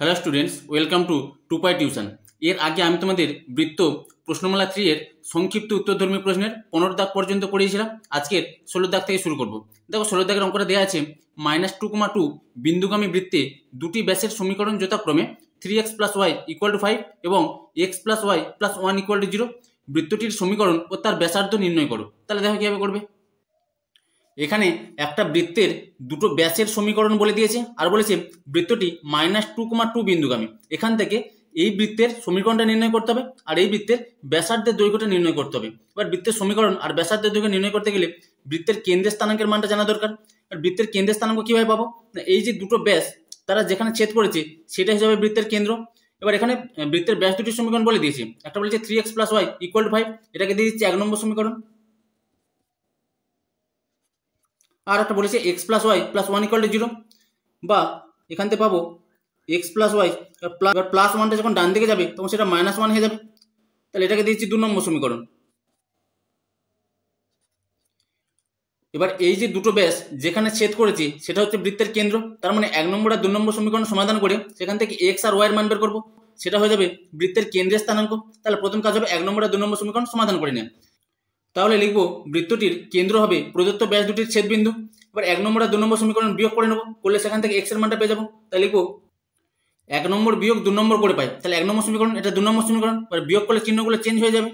Hello students, welcome to Tupai tuition. এর আগে আমি তোমাদের বৃত্ত প্রশ্নমালা 3 এর সংক্ষিপ্ত উত্তরধর্মী প্রশ্নের 15 দাগ পর্যন্ত পড়িয়েছিলাম। আজকের 16 দাগ থেকে শুরু করব। দেখো 16 দাগের অঙ্কটা দেওয়া আছে -2,2 বিন্দুগামী বৃত্তে দুটি ব্যাসের সমীকরণ যথাক্রমে 3x + y = 5 এবং x + y + 1 = 0। বৃত্তটির সমীকরণ ও তার ব্যাসার্ধ নির্ণয় করো। তাহলে দেখো কিভাবে করবে। এখানে একটা বৃত্তের দুটো ব্যাসের সমীকরণ বলে দিয়েছে আর বলেছে বৃত্তটি -2,2 বিন্দুগামী। এখান থেকে এই বৃত্তের সমীকরণটা নির্ণয় করতে হবে আর এই বৃত্তের ব্যাসার্ধের দৈর্ঘ্যটা নির্ণয় করতে হবে। এবার বৃত্তের সমীকরণ আর ব্যাসার্ধের দৈর্ঘ্য নির্ণয় করতে গেলে বৃত্তের কেন্দ্রের স্থানাঙ্কের মানটা জানা দরকার। আর বৃত্তের কেন্দ্রের স্থানাঙ্ক কিভাবে পাবো? এই যে দুটো ব্যাস তারা যেখানে ছেদ করেছে সেটা হিসাবে বৃত্তের কেন্দ্র। এবার এখানে বৃত্তের ব্যাস দুটির সমীকরণ বলে দিয়েছে। একটা বলেছে 3x + y = 5, এটাকে দিয়ে দিচ্ছে 1 নম্বর সমীকরণ। আর একটা বলেছে x + y + 1 = 0, বা এখান থেকে পাবো x + y প্লাস ওয়ানটা যখন ডান দিকে যাবে তখন সেটা -1 হয়ে যাবে। তাহলে এটাকে দিচ্ছি 2 নম্বর সমীকরণ। এবার এই যে দুটো ব্যাস যেখানে ছেদ করেছে সেটা হচ্ছে বৃত্তের কেন্দ্র। তার মানে 1 নম্বর আর 2 নম্বর সমীকরণ সমাধান করে সেখান থেকে x আর y এর মান বের করবো। সেটা হয়ে যাবে বৃত্তের কেন্দ্রের স্থানাঙ্ক। তাহলে প্রথম কাজ হবে 1 নম্বর আর 2 নম্বর সমীকরণ সমাধান করে নেওয়া। তাহলে লিখবো বৃত্তটির কেন্দ্র হবে প্রদত্ত ব্যাস দুটির ছেদবিন্দু। এবার 1 নম্বর আর 2 নম্বর সমীকরণ বিয়োগ করে নেবো, করলে সেখান থেকে x এর মানটা পেয়ে যাবো। তাই লিখবো 1 নম্বর বিয়োগ 2 নম্বর করে পাই। তাহলে 1 নম্বর সমীকরণ, এটা 2 নম্বর সমীকরণ। এবার বিয়োগ করলে চিহ্নগুলো চেঞ্জ হয়ে যাবে,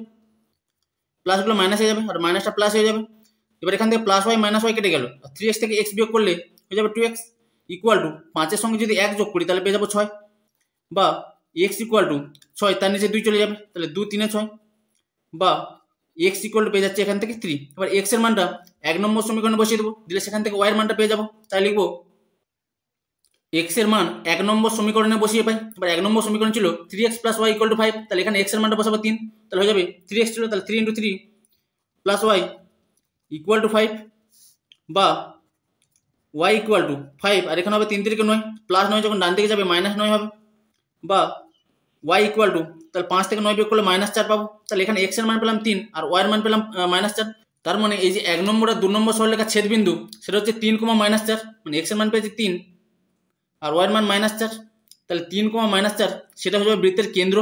প্লাসগুলো মাইনাস হয়ে যাবে আর মাইনাসটা প্লাস হয়ে যাবে। এবার এখান থেকে +y - y কেটে গেল, 3x থেকে x বিয়োগ করলে হয়ে যাবে 2x = 5 এর সঙ্গে যদি 1 যোগ করি তাহলে পেয়ে যাবো 6, বা x = 6 তার নিচে 2 চলে যাবে, তাহলে 2 3 6, বা x = পেয়ে যাচ্ছে এখান থেকে 3। এবার x এর মানটা 1 নম্বর সমীকরণে বসিয়ে দেবো, দিলে সেখান থেকে y এর মানটা পেয়ে যাবো। তাই লিখবো x এর মান 1 নম্বর সমীকরণে বসিয়ে পাই। এবার 1 নম্বর সমীকরণ ছিল 3x + y = 5, তাহলে এখানে x এর মানটা বসাবো 3, তাহলে হয়ে যাবে 3x ছিল, তাহলে 3 × 3 + y = 5, বা y = 5 আর এখানে হবে 3 × 3 = 9, +9 যখন ডান দিকে যাবে -9 হবে, বা y = তাহলে 5 থেকে 9 বিয়োগ করলে -4 পাবো। তাহলে এখানে x এর মান পেলাম 3 আর y এর মান পেলাম -4। তার মানে এই যে 1 নম্বর আর 2 নম্বর সরলরেখার ছেদবিন্দু সেটা হচ্ছে 3, -4, মানে x এর মান পেয়েছি 3 আর y এর মান -4। তাহলে 3, -4 সেটা হয়ে যাবে বৃত্তের কেন্দ্র।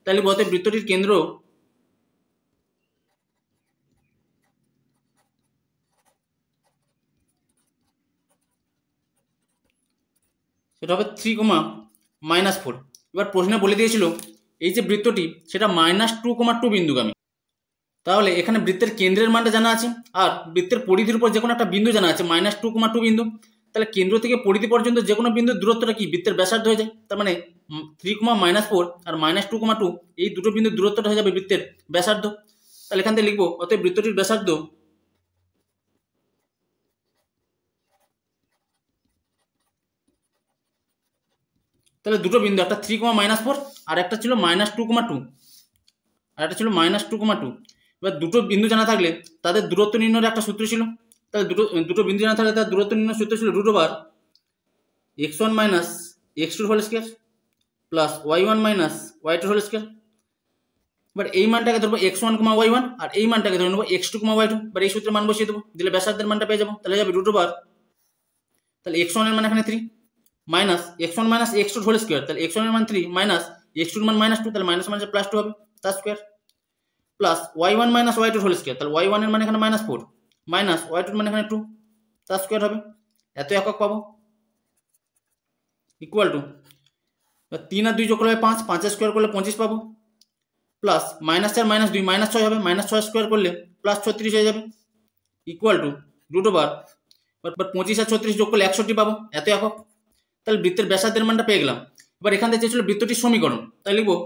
তাহলে বলতে বৃত্তটির কেন্দ্র সেটা হবে 3, -4। এবার প্রশ্নে বলে দিয়েছিল এই যে বৃত্তটি সেটা -2,2 বিন্দুগামী। তাহলে এখানে বৃত্তের কেন্দ্রের মানটা জানা আছে আর বৃত্তের পরিধির উপর যে কোনো একটা বিন্দু জানা আছে -2,2 বিন্দু। তাহলে কেন্দ্র থেকে পরিধি পর্যন্ত যে কোনো বিন্দুর দূরত্বটা কি বৃত্তের ব্যাসার্ধ হয়ে যায়। তার মানে 3, -4 আর -2,2 এই দুটো বিন্দুর দূরত্বটা হয়ে যাবে বৃত্তের ব্যাসার্ধ। তাহলে এখান থেকে লিখবো অতএব বৃত্তটির ব্যাসার্ধ তাহলে দুটো বিন্দু, একটা 3, -4 আর একটা ছিল -2,2 আর একটা ছিল -2,2। এবার দুটো বিন্দু জানা থাকলে তাদের দূরত্ব নির্ণয়ের একটা সূত্র ছিল। তাহলে দুটো বিন্দু জানা থাকলে তার দূরত্ব নির্ণয়ের সূত্র ছিল √x1 - x2² plus y1 - y2²। এবার এই মানটাকে ধরবো x1, y1 আর এই মানটাকে ধরে নেবো x2, y2। এবার এই সূত্রের মান বসিয়ে দেবো, দিলে ব্যাসার্ধের মানটা পেয়ে যাবো। তাহলে যাবে তাহলে x1 এর মান এখানে 3 -x1 - x2², তাহলে x1 এর মান 3 x2 এর মান -2, তাহলে মাইনাস +2 হবে তার স্কোয়ার, প্লাস y1 - y2², তাহলে y1 এর মান এখানে -4 y2 এর মান এখানে 2 তার স্কোয়ার হবে। এত একক পাবো = 3 আর 2 যোগ করলে 5, 5 এর স্কোয়ার করলে 25 পাবো, প্লাস -4 - 2 -6 হবে, -6 স্কোয়ার করলে +36 হয়ে যাবে, √25 আর 36 যোগ করলে 61 পাবো। এত একক। তাহলে বৃত্তের ব্যাসার্ধের মানটা পেয়ে গেলাম। এবার এখান থেকে চেয়েছিল বৃত্তটির সমীকরণ, তাই লিখবো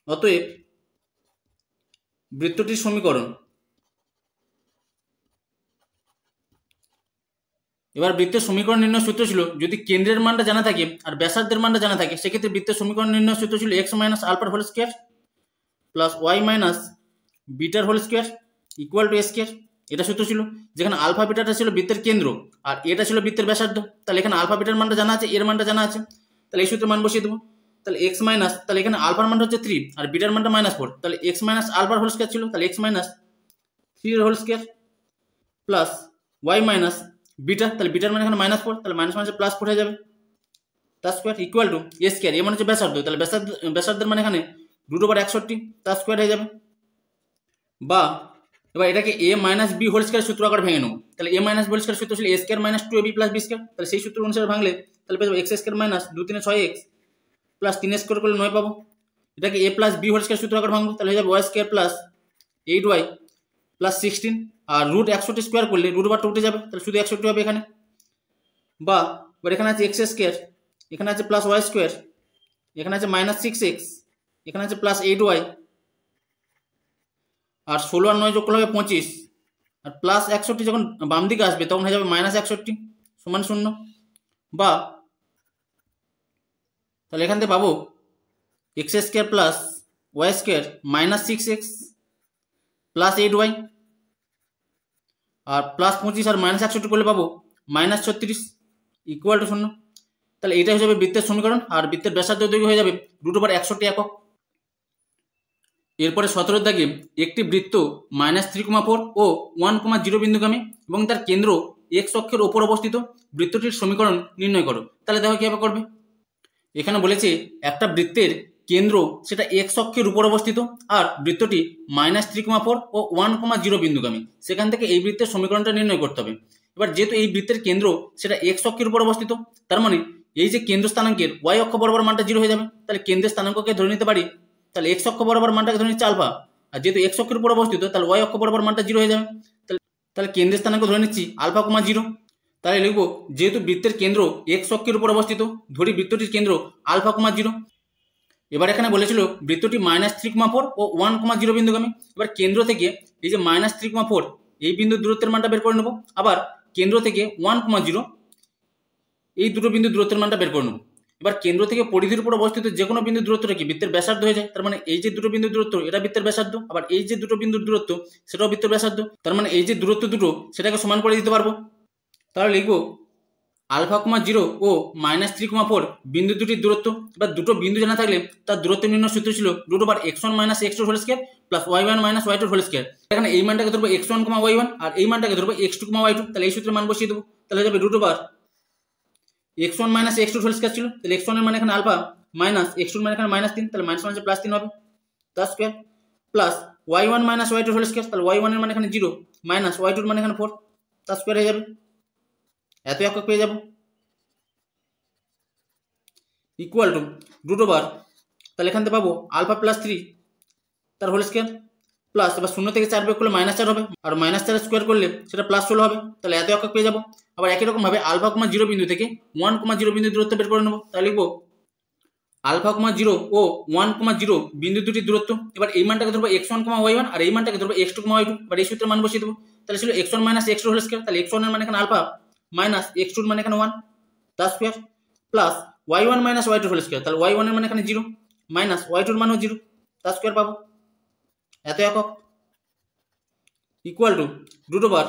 অতএব বৃত্তটির সমীকরণ। এবার বৃত্তের সমীকরণ নির্ণয় সূত্র ছিল যদি কেন্দ্রের মানটা জানা থাকে আর ব্যাসার্ধের মানটা জানা থাকে সেক্ষেত্রে বৃত্তের সমীকরণ নির্ণয় সূত্র ছিল x - α² প্লাস y - β² = a²। এটা সূত্র ছিল, যেখানে আলফা বিটাটা ছিল বৃত্তের কেন্দ্র আর এটা ছিল বৃত্তের ব্যাসার্ধ। তাহলে এখানে আলফা বিটার মানটা জানা আছে, এর মানটা জানা আছে, তাহলে এই সূত্রের মান বসিয়ে দেবো। তাহলে x তাহলে এখানে আলফার মানটা হচ্ছে 3 আর বিটার মানটা -4, তাহলে x - α² ছিল, তাহলে x - 3² প্লাস y - বিটা, তাহলে বিটার মান এখানে -4, তাহলে +4 হয়ে যাবে, তার square equal to A square, A মানে হচ্ছে ব্যাসার্ধ, তাহলে ব্যাসার্ধের মানে এখানে √/61 তার স্কোয়ার হয়ে যাবে। বা এবার এটাকে a minus B whole square সূত্র আকার ভেঙে নেব। তাহলে a minus B whole square সূত্র ছিল a square minus 2ab plus B square, তাহলে সেই সূত্র অনুসারে ভাঙলে তাহলে পেয়ে যাবো X square minus 2 3 6x plus 3 square করলে 9 পাবো। এটাকে a plus B whole square সূত্র আকার ভাঙবো, তাহলে হয়ে যাবে Y square plus 8y plus 16, আর √61 স্কোয়ার করলে √/টা উঠে যাবে, তাহলে শুধু 61 হবে এখানে। বা এবার এখানে আছে এক্স স্কোয়ার, এখানে আছে প্লাস ওয়াই স্কোয়ার, এখানে আছে মাইনাস 6x, এখানে আছে প্লাস 8y, আর 16 আর 9 যোগ করলে হবে 25, আর প্লাস 61 যখন বাম দিকে আসবে তখন হয়ে যাবে মাইনাস 61 সমান 0। বা তাহলে এখান থেকে পাবো X square plus Y square minus 6x plus 8y, আর প্লাস 25 আর মাইনাস 61 করলে পাবো মাইনাস 36 ইকুয়াল টু 0। তাহলে এইটা হয়ে যাবে বৃত্তের সমীকরণ, আর বৃত্তের ব্যাসার্ধ দৈর্ঘ্য হয়ে যাবে √/61 একক। এরপরে 17 দাগে একটি বৃত্ত -3,4 ও 1,0 বিন্দুগামী এবং তার কেন্দ্র এক্স অক্ষের ওপর অবস্থিত, বৃত্তটির সমীকরণ নির্ণয় করো। তাহলে দেখো কিভাবে করবে। এখানে বলেছে একটা বৃত্তের কেন্দ্র সেটা এক্স অক্ষের উপর অবস্থিত আর বৃত্তটি -3,4 ও 1,0 বিন্দুগামী, সেখান থেকে এই বৃত্তের সমীকরণটা নির্ণয় করতে হবে। এবার যেহেতু এই বৃত্তের কেন্দ্র সেটা এক্স অক্ষের উপর অবস্থিত, তার মানে এই যে কেন্দ্র স্থানাঙ্কের ওয়াই অক্ষ বরাবর মানটা 0 হয়ে যাবে। তাহলে কেন্দ্রের স্থানাঙ্ককে ধরে নিতে পারি, তাহলে এক্স অক্ষ বরাবর মানটাকে ধরে নিচ্ছে আলফা, আর যেহেতু এক্স অক্ষের উপর অবস্থিত তাহলে ওয়াই অক্ষ বরাবর মানটা 0 হয়ে যাবে। তাহলে কেন্দ্রের স্থানাঙ্ক ধরে নিচ্ছি আলফা, 0। তাহলে লিখবো যেহেতু বৃত্তের কেন্দ্র এক্স অক্ষের উপর অবস্থিত, ধরি বৃত্তটির কেন্দ্র আলফা, 0। এবার এখানে বলেছিল বৃত্তটি -3,4 ও 1,0 বিন্দুগামী। এবার কেন্দ্র থেকে এই যে -3,4 এই বিন্দুর দূরত্বের মানটা বের করে নেবো, আবার কেন্দ্র থেকে 1,0 এই দুটো বিন্দুর দূরত্বের মানটা বের করে নেবো। এবার কেন্দ্র থেকে পরিধির উপর অবস্থিত যে কোনো বিন্দুর দূরত্বটা কি বৃত্তের ব্যাসার্ধ হয়ে যায়। তার মানে এই যে দুটো বিন্দুর দূরত্ব এটা বৃত্তের ব্যাসার্ধ, আবার এই যে দুটো বিন্দুর দূরত্ব সেটাও বৃত্তের ব্যাসার্ধ। তার মানে এই যে দূরত্ব দুটো সেটাকে সমান করে দিতে পারবো। তাহলে লিখবো আলফা, 0 ও -3,4 বিন্দু দুটির দূরত্ব। এবার দুটো বিন্দু জানা থাকলে তার দূরত্ব নির্ণয় সূত্র ছিল √x1 - x2 whole square plus y1 - y2 whole square. এখানে এই মানটাকে ধরবো x1, y1, আর এই মানটাকে ধরবো x2, y2। তাহলে এই সূত্রের মান বসিয়ে দেবো, তাহলে যাবে √x1 - x2 হোল স্কয়ার ছিল, তাহলে x1 এর মানে এখানে আলফা মাইনাস x2 এর মানে এখানে -3, তাহলে মাইনাস মাইনাসে +3 হবে তার square, plus y1 - y2 whole square, তাহলে y1 এর মানে এখানে 0 মাইনাস y2 এর মানে এখানে 4 তার স্কয়ার হয়ে যাবে। এত একক পেয়ে যাবো ইকুয়াল টু √, তাহলে এখান থেকে পাবো আলফা প্লাস 3 তার হোল স্কয়ার, প্লাস এবার 0 থেকে 4 বিয়োগ করলে -4 হবে, আর -4 স্কোয়ার করলে সেটা +16 হবে। তাহলে এত একক পেয়ে যাবো। আবার একই রকম ভাবে আলফা, 0 বিন্দু থেকে 1,0 বিন্দু দূরত্ব বের করে নেবো। তাহলে লিখবো আলফা, 0 ও 1,0 বিন্দু দুটির দূরত্ব। এবার এই মানটাকে ধরবো x1, y1, আর এই মানটাকে ধরবো x2, y2। এবার এই সূত্রের মান বসিয়ে দেবো, তাহলে ছিল x1 - x2 হোল স্কয়ার, তাহলে x1 এর মানে এখানে আলফা মাইনাস x2 এর মানে এখানে 1 তার square, plus y1 - y2 whole square, তাহলে y1 এর মানে এখানে 0 মাইনাস y2 এর মানও 0 তার স্কয়ার পাবো। এত একক ইকুয়াল টু √,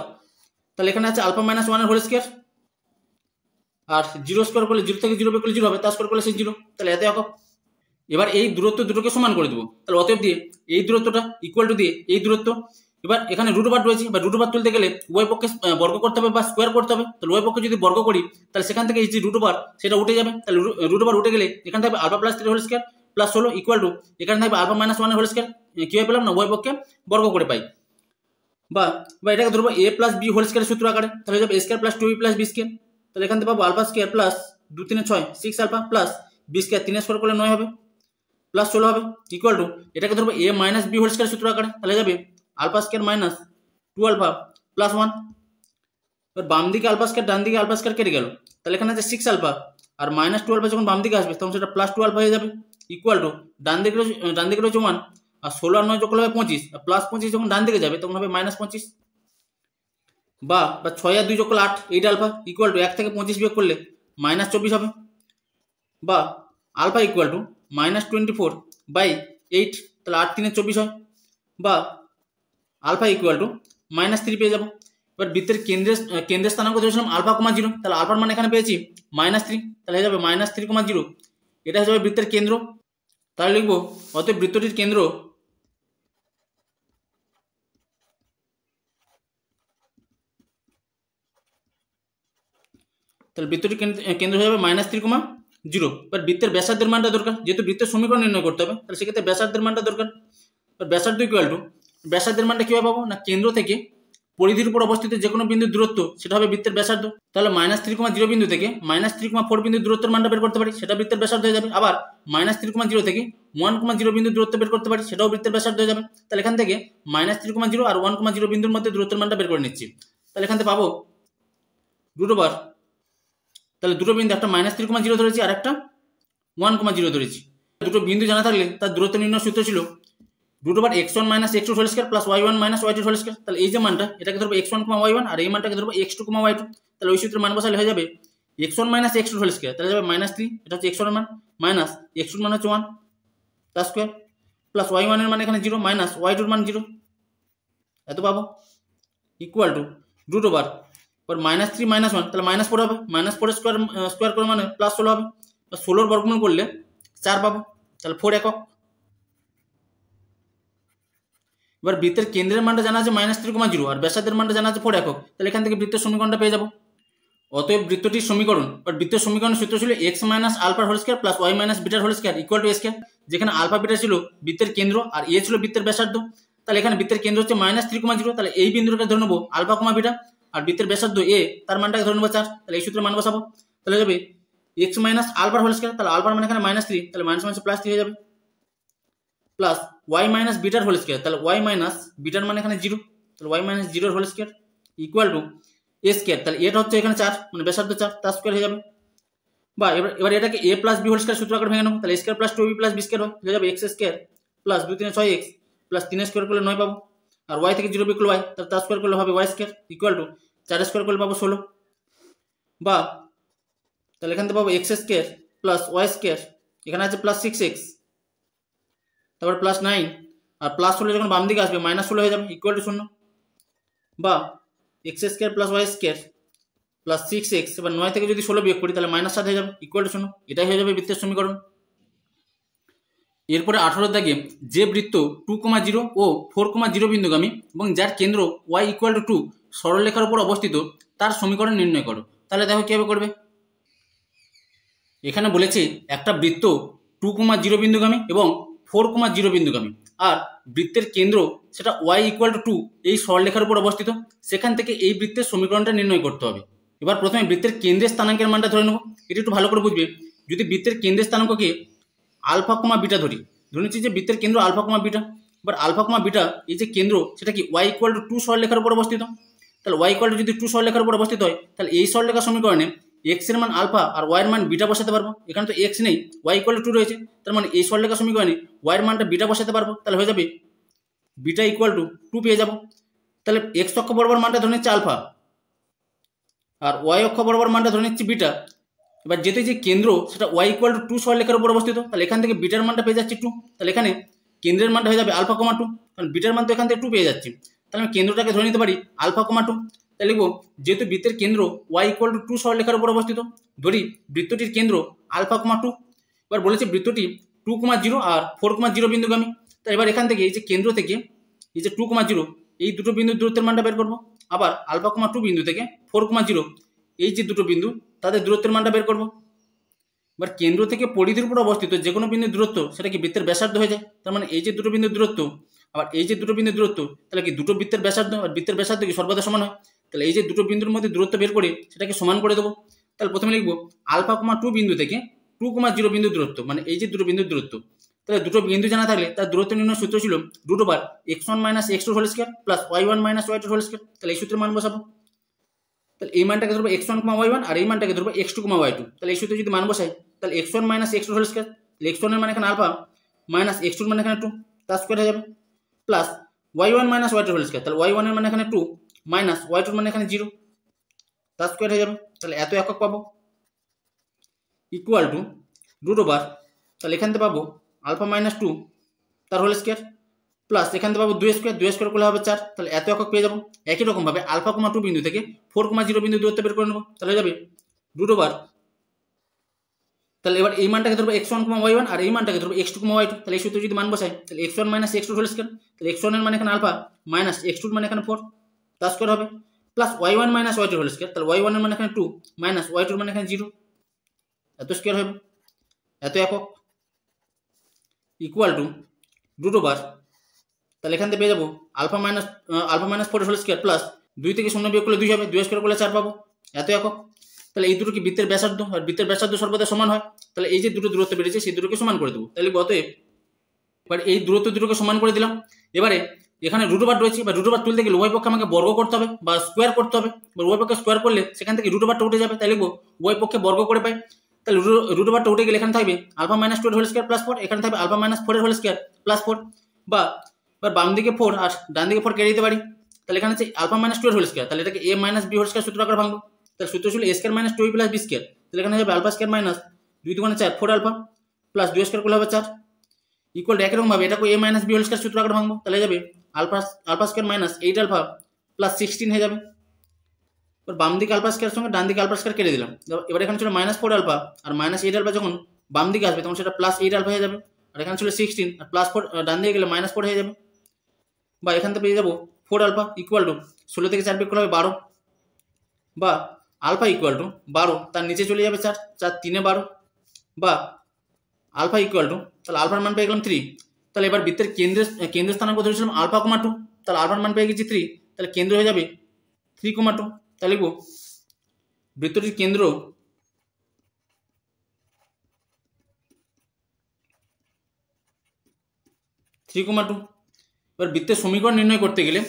তাহলে এখানে আছে আলফা মাইনাস 1 এর হোল স্কয়ার, আর 0 স্কোয়ার করলে 0 থেকে 0 বের করলে 0 হবে, তার স্কোয়ার করলে সেই 0, তাহলে এত একক। এবার এই দূরত্ব দুটোকে সমান করে দেবো, তাহলে অতএব দিয়ে এই দূরত্বটা ইকুয়াল টু দিয়ে এই দূরত্ব। এবার এখানে √, রয়েছে, বা √, তুলতে গেলে উভয় পক্ষে বর্গ করতে হবে বা স্কোয়ার করতে হবে। তাহলে উভয় পক্ষে যদি বর্গ করি তাহলে সেখান থেকে এই যে √, সেটা উঠে যাবে। তাহলে √, উঠে গেলে এখানে থাকবে alpha plus 3 whole square plus 16 equal to এখানে থাকবে আলফা মাইনাস 1 হোল স্কয়ার। কীভাবে পেলাম না, উভয় পক্ষে বর্গ করে পাই। বা এটাকে ধরবো a plus B whole square সূত্র আকারে, তাহলে যাবে a স্কয়ার plus 2b plus b square. তাহলে এখান থেকে পাবো alpha square plus 2 3 6 6 alpha plus b square 3 square করলে 9 হবে প্লাস 16 হবে ইকুয়াল টু এটাকে ধরবো a minus B whole square সূত্র আকারে, তাহলে যাবে alpha square minus 2 alpha plus 1। এবার বাম দিকে আলফা স্কয়ার ডান দিকে আলফা স্কয়ার কেটে গেল, তাহলে এখানে আছে 6 আলফা আর মাইনাস 2 আলফা যখন বাম দিকে আসবে তখন সেটা প্লাস 2 আলফা হয়ে যাবে ইকুয়াল টু ডান দিকে রয়েছে 1 আর 16 আর 9 যোগ করলে হবে 25, আর প্লাস 25 যখন ডান দিকে যাবে তখন হবে -25। বা 6 আর 2 যোগ করলে 8 8 আলফা ইকুয়াল টু 1 থেকে 25 বিয়োগ করলে -24 হবে। বা আলফা ইকুয়াল টু -24/8, তাহলে 8 3 24 হয়। বা আলফা ইকুয়াল টু -3 পেয়ে যাবো। এবার বৃত্তের কেন্দ্রের স্থানাঙ্ক ধরেছিলাম আলফা, 0, তাহলে আলফার মান এখানে পেয়েছি -3, তাহলে হয়ে যাবে -3, এটা হয়ে যাবে বৃত্তের কেন্দ্র। তাহলে লিখবো অতএব বৃত্তটির কেন্দ্র তাহলে বৃত্তটির কেন্দ্র হয়ে যাবে -3, 0। এবার বৃত্তের ব্যাসার্ধের মানটা দরকার, যেহেতু বৃত্তের সমীকরণ নির্ণয় করতে হবে, তাহলে সেক্ষেত্রে ব্যাসার্ধের মানটা দরকার। এবার ব্যাসার্ধ ইকুয়াল টু, ব্যাসার্ধের মানটা কীভাবে পাবো না, কেন্দ্র থেকে পরিধির উপর অবস্থিত যে কোনো বিন্দুর দূরত্ব সেটা হবে বৃত্তের ব্যাসার্ধ। তাহলে -3,0 বিন্দু থেকে -3,4 বিন্দুর দূরত্বের মানটা বের করতে পারি, সেটা বৃত্তের ব্যাসার্ধ হয়ে যাবে। আবার -3,0 থেকে 1,0 বিন্দুর দূরত্ব বের করতে পারি, সেটাও বৃত্তের ব্যাসার্ধ হয়ে যাবে। তাহলে এখান থেকে -3,0 আর 1,0 বিন্দুর মধ্যে দূরত্বের মানটা বের করে নিচ্ছি। তাহলে এখান থেকে পাবো √, তাহলে দুটো বিন্দু, একটা -3,0 ধরেছি আর একটা 1,0 ধরেছি। দুটো বিন্দু জানা থাকলে তার দূরত্ব নির্ণয় সূত্র ছিল √(x1 - x2) plus y1 - y2²। তাহলে এই যে মানটা, এটাকে ধরবো x1, y1, আর এই মানটাকে ধরবো x2, y2। তাহলে ওই সূত্রের মান বসালে হয়ে যাবে x1 - x2², তাহলে যাবে -3, এটা হচ্ছে x1 এর মান, মাইনাস x2 এর মান হচ্ছে 1 তার স্কোয়ার, প্লাস y1 এর মান এখানে 0, মাইনাস y2 এর মান 0, এত পাবো, ইকুয়াল টু √, এবার -3 - 1, তাহলে -4 হবে, -4 স্কোয়ার করে মানে +16 হবে, 16 বর্গমূল করলে 4 পাবো, তাহলে 4 একক। এবার বৃত্তের কেন্দ্রের মানটা জানা আছে -3,0 আর ব্যাসার্ধের মানটা জানা আছে 4 একক, তাহলে এখান থেকে বৃত্তের সমীকরণটা পেয়ে যাবো। অতএব বৃত্তটির সমীকরণ বা বৃত্তের সমীকরণের সূত্র ছিল x - α² plus y - β² equal to a², যেখানে আলফা বিটা ছিল বৃত্তের কেন্দ্র আর এ ছিল বৃত্তের ব্যাসার্ধ। তাহলে এখানে বৃত্তের কেন্দ্র হচ্ছে -3,0, তাহলে এই বিন্দুটাকে ধরে নেবো আলফা, বিটা, আর বৃত্তের ব্যাসার্ধ এ, তার মানটাকে ধরে নেবো 4। তাহলে এই সূত্রে মান বসাবো, তাহলে যাবে x - α², তাহলে আলফার মান এখানে -3, তাহলে +3 হয়ে যাবে, প্লাস y - β², তাহলে y - βটার মান এখানে 0, তাহলে y - 0² ইকুয়াল টু a², তাহলে এটা হচ্ছে এখানে 4, মানে ব্যাসার্ধ 4, তার স্কোয়ার হয়ে যাবে। বা এবার এটাকে a + b² সূত্র আকারে ভেঙে নেবো, তাহলে a² + 2b + b² হয়ে যাবে x² প্লাস 2 3 6x প্লাস 3 করলে 9 পাবো, আর y থেকে 0 বিয়োগ y, তাহলে তার স্কোয়ার করলে হবে y² ইকুয়াল টু 4 করলে পাবো 16। বা তাহলে এখান থেকে পাবো x² প্লাস y², এখানে আছে প্লাস 6x, তারপর প্লাস 9, আর প্লাস 16 যখন বাম দিকে আসবে -16 হয়ে যাবে ইকুয়াল টু 0। বা x² plus y² plus 6x, এবার 9 থেকে যদি 16 বিয়োগ করি তাহলে -7 হয়ে যাবে ইকুয়াল টু 0। এটাই হয়ে যাবে বৃত্তের সমীকরণ। এরপরে 18 দাগে যে বৃত্ত 2,0 ও 4,0 বিন্দুগামী এবং যার কেন্দ্র y = 2 সরলরেখার উপর অবস্থিত, তার সমীকরণ নির্ণয় করো। তাহলে দেখো কীভাবে করবে। এখানে বলেছে একটা বৃত্ত 2,0 বিন্দুগামী এবং 4,0 বিন্দুগামী, আর বৃত্তের কেন্দ্র সেটা y = 2 এই সরলরেখার উপর অবস্থিত, সেখান থেকে এই বৃত্তের সমীকরণটা নির্ণয় করতে হবে। এবার প্রথমে বৃত্তের কেন্দ্রের স্থানাঙ্কের মানটা ধরে নেব। এটা একটু ভালো করে বুঝবে। যদি বৃত্তের কেন্দ্রের স্থানাঙ্ককে আলফা, বিটা ধরে নিচ্ছি যে বৃত্তের কেন্দ্র আলফা, বিটা, এবার আলফা, বিটা এই যে কেন্দ্র সেটা কি y = 2 সরলরেখার উপর অবস্থিত। তাহলে y = যদি 2 সরলরেখার উপর অবস্থিত হয়, তাহলে এই সরলরেখা সমীকরণে x এর মান আলফা আর y এর মান বিটা বসাতে পারবো। এখানে তো x নেই, y = 2 রয়েছে, তার মানে এই সরলরেখা সমীকরণে y এর মানটা বিটা বসাতে পারবো। তাহলে হয়ে যাবে বিটা = 2 পেয়ে যাবো। তাহলে x অক্ষ বরাবর মানটা ধরে নিচ্ছে আলফা আর y অক্ষ বরাবর মানটা ধরে নিচ্ছে বিটা। এবার যেতে যে কেন্দ্র সেটা y = 2 সরলরেখার উপর অবস্থিত, তাহলে এখান থেকে বিটার মানটা পেয়ে যাচ্ছি 2। তাহলে এখানে কেন্দ্রের মানটা হয়ে যাবে আলফা, 2, কারণ বিটার মান তো এখান থেকে 2 পেয়ে যাচ্ছি। তাহলে আমি কেন্দ্রটাকে ধরে নিতে পারি আলফা, 2। তাহলে লিখবো যেহেতু বৃত্তের কেন্দ্র y = 2 সরলরেখার উপর অবস্থিত, ধরি বৃত্তটির কেন্দ্র আলফা, 2। এবার বলেছে বৃত্তটি 2,0 আর 4,0 বিন্দুগামী। তাই এবার এখান থেকে এই যে কেন্দ্র থেকে এই যে 2,0 এই দুটো বিন্দুর দূরত্বের মানটা বের করবো। আবার আলফা, 2 বিন্দু থেকে 4,0 এই যে দুটো বিন্দু তাদের দূরত্বের মানটা বের করবো। এবার কেন্দ্র থেকে পরিধির উপর অবস্থিত যে কোনো বিন্দুর দূরত্ব সেটা কি বৃত্তের ব্যাসার্ধ হয়ে যায়। তার মানে এই যে দুটো বিন্দুর দূরত্ব আবার এই যে দুটো বিন্দুর দূরত্ব, তাহলে কি দুটো বৃত্তের ব্যাসার্ধ, আর বৃত্তের ব্যাসার্ধ কি সর্বদা সমান হয়। তাহলে এই যে দুটো বিন্দুর মধ্যে দূরত্ব বের করে সেটাকে সমান করে দেবো। তাহলে প্রথমে লিখবো আলফা, 2 বিন্দু থেকে 2,0 বিন্দুর দূরত্ব, মানে এই যে দুটো বিন্দুর দূরত্ব। তাহলে দুটো বিন্দু জানা থাকলে তার দূরত্ব নির্ণয় সূত্র ছিল √(x1 - x2² plus y1 - y2²। তাহলে এই সূত্রের মান বসাবো। তাহলে এই মানটাকে ধরবো x1, y1, আর এই মানটাকে ধরবো x2, y2। তাহলে এই সূত্রে যদি মান বসাই তাহলে x1 - x2², তাহলে x1 এর মান এখানে আলফা মাইনাস x2 এর মান এখানে 2, তার স্কোয়ার হয়ে যাবে, প্লাস y1 - y2², তাহলে y1 এর মান এখানে 2 মাইনাস y2 এর মান এখানে 0, তার স্কোয়ার হয়ে যাবে। তাহলে এত একক পাবো ইকুয়াল টু √, তাহলে এখান থেকে পাবো আলফা -2 তার হোল স্কোয়ার প্লাস এখান থেকে পাবো 2² করলে হবে 4। তাহলে এত একক পেয়ে যাবো। একই রকমভাবে আলফা, 2 বিন্দু থেকে 4,0 বিন্দু দূরত্ব বের করে নেবো। তাহলে যাবে √, তাহলে এবার এই মানটাকে ধরবো x1, y1, আর এই মানটাকে ধরবো x2, y2। তাহলে এই সূত্রে যদি মান বসাই তাহলে x1 - x2², তাহলে x1 এর মান এখানে আলফা মাইনাস x2 এর মান এখানে 4, তার স্কোয়ার হবে, প্লাস y1 - y2², তাহলে y1 এর মান এখানে 2 মাইনাস y2 এর মান এখানে 0, এত স্কোয়ার হবে। এত একক ইকুয়াল টু রুট ওভার, তাহলে এখান থেকে পেয়ে যাবো alpha minus 4 whole square plus 2 থেকে 0 বিয়োগ করলে 2 হবে, 2 স্কোয়ার করলে 4 পাবো, এত একক। তাহলে এই দুটো কি বৃত্তের ব্যাসার্ধ, আর বৃত্তের ব্যাসার্ধ সর্বদা সমান হয়, তাহলে এই যে দুটো দূরত্ব বেরিয়েছে সেই দুটোকে সমান করে দেবো। তাহলে অতএব এবার এই দূরত্ব দুটোকে সমান করে দিলাম। এবারে এখানে রুট ওভার রয়েছে, বা রুট ওভার তুলতে গেলে উভয় পক্ষে আমাকে বর্গ করতে হবে বা স্কোয়ার করতে হবে, বা উভয় পক্ষে স্কোয়ার করলে সেখান থেকে রুট ওভারটা উঠে যাবে, তাই লিখবো উভয় পক্ষে বর্গ করে পাই। তাহলে রুট ওভারটা উঠে গেলে এখানে থাকবে alpha minus 2 whole square plus 4, এখানে থাকবে alpha minus 4 whole square plus 4, বা এবার বাম দিকে 4 আর ডান দিকে 4 কেটে দিতে পারি। তাহলে এখানে হচ্ছে আলফা মাইনাস 2 হোল স্কোয়ার, তাহলে এটাকে a minus b whole square সূত্র আকারে ভাঙবো। তাহলে সূত্র ছিল a square minus 2b plus b square, তাহলে এখানে হবে আলফা স্কোয়ার মাইনাস 2 দুগুণে 4 4 আলফা প্লাস 2 স্কোয়ার করলে হবে 4 ইকুয়াল টু একই রকম ভাবে এটাকে a minus b whole square সূত্র আকারে ভাঙবো। তাহলে যাবে alpha square minus 8 alpha plus 16 হয়ে যাবে। এবার বাম দিকে আলফা স্কোয়ার সঙ্গে ডান দিকে আলফা স্কোয়ার কেটে দিলাম। এবার এখানে ছিল মাইনাস 4 আলফা আর মাইনাস 8 আলফা, যখন বাম দিকে আসবে তখন সেটা প্লাস 8 আলফা হয়ে যাবে, আর এখানে ছিল 16 আর প্লাস 4 ডান দিকে গেলে মাইনাস 4 হয়ে যাবে, বা এখান থেকে পেয়ে যাবো 4 আলফা ইকুয়াল টু 16 থেকে 4 বিয়োগ করলে হবে 12, বা আলফা ইকুয়াল টু 12 তার নিচে চলে যাবে 4 4 3 12, বা আলফা ইকুয়াল টু, তাহলে আলফার মান পেয়ে গেলাম 3। তাহলে এবার বৃত্তের কেন্দ্রের স্থানাঙ্ক ধরেছিলাম আলফা কমা 2, তাহলে আলফার মান পেয়ে গেছি 3, তাহলে কেন্দ্র হয়ে যাবে 3,2। তাহলে লিখবো বৃত্তটির কেন্দ্র থ্রি কমা টু। এবার বৃত্তের সমীকরণ নির্ণয় করতে গেলে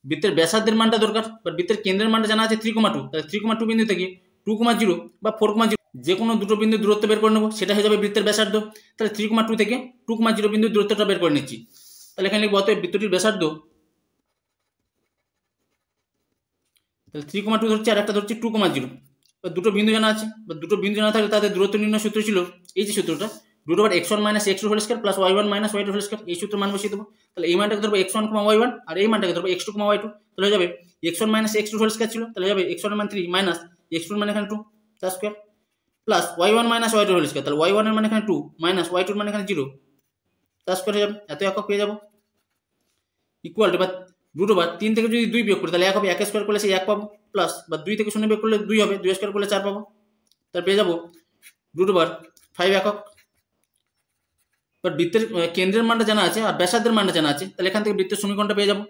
বৃত্তের ব্যাসার্ধের মানটা দরকার, এবার বৃত্তের কেন্দ্রের মানটা জানা আছে 3,2, তাহলে 3,2 বিন্দু থেকে 2,0 বা 4,0 যে কোনো দুটো বিন্দু দূরত্ব বের করে নেবো, সেটা হয়ে যাবে বৃত্তের ব্যাসার্ধ। তাহলে 3,2 থেকে 2,0 বিন্দু দূরত্বটা বের করে নিচ্ছি। তাহলে এখানে লিখবো অতএব বৃত্তটির ব্যাসার্ধ, তাহলে 3,2 ধরছি আর একটা ধরছি 2,0। এবার দুটো বিন্দু জানা আছে, বা দুটো বিন্দু জানা থাকলে তাদের দূরত্ব নির্ণয় সূত্র ছিল এই যে সূত্রটা, root over x1 minus x2 whole square plus y1 minus y2 whole square, এই সূত্র মান বসিয়ে দেবো। তাহলে এই মানটাকে ধরবো x1, y1, আর এই মানটাকে ধরবো x2, y2, তাহলে হয়ে যাবে x1 minus x2 whole square ছিল, তাহলে যাবে x1 এর মান 3 মাইনাস x2 এর মান এখানে 2 তার square plus y1 minus y2 whole square, তাহলে y1 এর মান এখানে 2 মাইনাস y2 এর মান এখানে 0 তার স্কয়ার হয়ে যাবে, এত একক পেয়ে যাবো ইকুয়াল টু, বা রুট ওভার 3 থেকে যদি 2 বিয়োগ করি তাহলে 1 হবে, 1 স্কয়ার করলে সেই 1 পাবো, প্লাস বা 2 থেকে 0 বিয়োগ করলে 2 হবে, 2 স্কয়ার করলে 4 পাবো, তার পেয়ে যাবো রুট ওভার 5 একক। এবার বৃত্তের কেন্দ্রের মানটা জানা আছে আর ব্যাসার্ধের মানটা জানা আছে, তাহলে এখান থেকে বৃত্তের সমীকরণটা পেয়ে যাবো।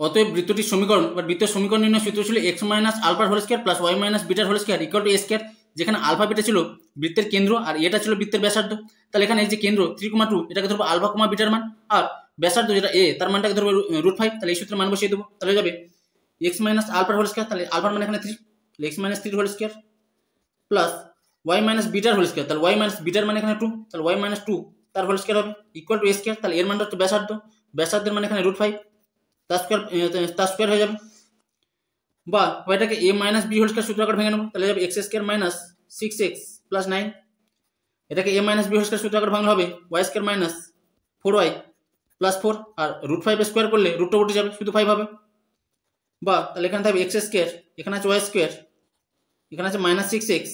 অতএব বৃত্তটির সমীকরণ বা বৃত্তের সমীকরণ নির্ণয় সূত্র ছিল x মাইনাস আলফার whole square plus y minus বিটার whole square equal to a square, যেখানে আলফা বিটা ছিল বৃত্তের কেন্দ্র আর এটা ছিল বৃত্তের ব্যাসার্ধ। তাহলে এখানে এই যে কেন্দ্র 3,2 এটাকে ধরবো আলফা কমা বিটার মান, আর ব্যাসার্ধ যেটা a তার মানটাকে ধরবো রুট 5, তাহলে এই সূত্রের মান বসিয়ে দেবো। তাহলে যাবে x মাইনাস আলফার হোল স্কয়ার, তাহলে আলফার মান এখানে 3, তাহলে x minus 3 whole square plus y minus বিটার হোল স্কয়ার, তাহলে y মাইনাস বিটার মানে এখানে 2, তাহলে y মাইনাস 2 তার হোল স্কয়ার হবে ইকুয়াল টু a স্কয়ার, তাহলে এর মানটা হচ্ছে ব্যাসার্ধ, ব্যাসার্ধের মানে এখানে রুট 5 তার স্কয়ার হয়ে যাবে, বা ওইটাকে a minus b whole square সূত্র আকারে ভেঙে নেবো। তাহলে যাবে x square minus 6x plus 9, এটাকে a minus b whole square সূত্র আকারে ভাঙলে হবে y square minus 4y plus 4, আর রুট 5 স্কয়ার করলে রুটটা উঠে যাবে, শুধু 5 হবে, বা তাহলে এখানে থাকবে x স্কয়ার, এখানে আছে y স্কয়ার, এখানে আছে মাইনাস 6x,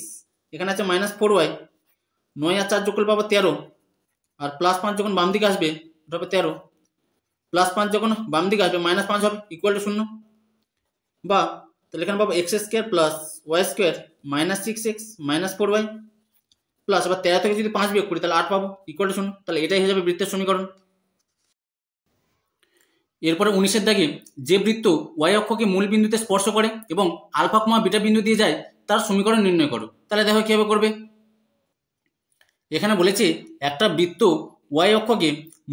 এখানে আছে মাইনাস 4y, 9 আর 4 যোগ করলে পাবো 13, আর প্লাস 5 যখন বাম দিকে আসবে ওটা হবে 13, প্লাস 5 যখন বাম দিকে আসবে মাইনাস 5 হবে ইকুয়াল টু 0, বা তাহলে এখানে পাবো x square plus y square minus 6x minus 4y plus, আবার 13 থেকে যদি 5 বিয়োগ করি তাহলে 8 পাবো ইকুয়াল টু 0, তাহলে এটাই হয়ে যাবে বৃত্তের সমীকরণ। এরপরে 19 দাগে যে বৃত্ত y অক্ষকে মূল বিন্দুতে স্পর্শ করে এবং আলফা কমা বিটা বিন্দু দিয়ে যায় তার সমীকরণ নির্ণয় করো। তাহলে দেখো কিভাবে করবে। এখানে বলেছে একটা বৃত্ত y অক্ষকে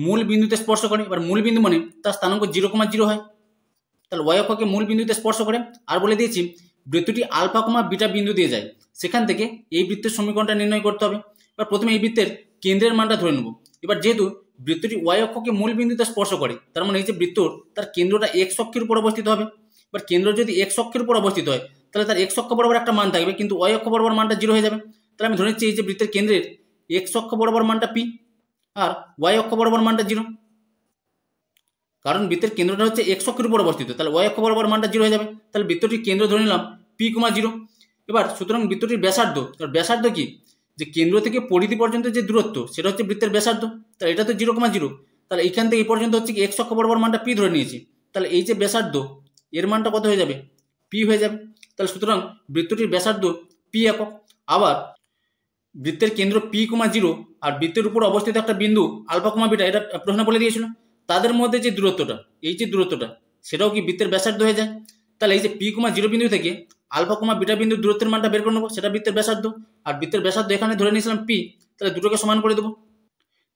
মূল বিন্দুতে স্পর্শ করে, এবার মূল বিন্দু মানে তার স্থানাঙ্ক 0,0 হয়, তাহলে y অক্ষকে মূল বিন্দুতে স্পর্শ করে, আর বলে দিয়েছি বৃত্তটি আলফা কমা বিটা বিন্দু দিয়ে যায়, সেখান থেকে এই বৃত্তের সমীকরণটা নির্ণয় করতে হবে। এবার প্রথমে এই বৃত্তের কেন্দ্রের মানটা ধরে নেব। এবার যেহেতু বৃত্তটি y অক্ষকে মূল বিন্দুতে স্পর্শ করে, তার মানে এই যে বৃত্ত তার কেন্দ্রটা x অক্ষের উপর অবস্থিত হবে। এবার কেন্দ্র যদি x অক্ষের উপর অবস্থিত হয় তাহলে তার x অক্ষ বরাবর একটা মান থাকবে, কিন্তু y অক্ষ বরাবর মানটা 0 হয়ে যাবে। তাহলে আমি ধরে নিচ্ছি এই যে বৃত্তের কেন্দ্রের x অক্ষ বরাবর মানটা p আর y অক্ষ বরাবর মানটা 0, কারণ বৃত্তের কেন্দ্রটা হচ্ছে x অক্ষের উপর অবস্থিত, তাহলে y অক্ষ বরাবর মানটা 0 হয়ে যাবে। তাহলে বৃত্তটির কেন্দ্র ধরে নিলাম p, 0। এবার সুতরাং বৃত্তটির ব্যাসার্ধ, ব্যাসার্ধ কি, যে কেন্দ্র থেকে পরিধি পর্যন্ত যে দূরত্ব সেটা হচ্ছে বৃত্তের ব্যাসার্ধ, তাহলে এটা তো 0,0, তাহলে এইখান থেকে এই পর্যন্ত হচ্ছে কি x অক্ষ বরাবর মানটা p ধরে নিয়েছি, তাহলে এই যে ব্যাসার্ধ এর মানটা কত হয়ে যাবে, p হয়ে যাবে। তাহলে সুতরাং বৃত্তটির ব্যাসার্ধ p একক। আবার বৃত্তের কেন্দ্র P,0 আর বৃত্তের উপর অবস্থিত একটা বিন্দু আলফা কমা বিটা, এটা প্রশ্ন বলে দিয়েছিল। তাদের মধ্যে যে দূরত্বটা, এই যে দূরত্বটা, সেটাও কি বৃত্তের ব্যাসার্ধ হয়ে যায়। তাহলে এই যে P,0 বিন্দু থেকে আলফা কমা বিটা বিন্দুর দূরত্বের মানটা বের করে নেবো, সেটা বৃত্তের ব্যাসার্ধ। আর বৃত্তের ব্যাসার্ধ এখানে ধরে নিয়েছিলাম P, তাহলে দুটোকে সমান করে দেবো,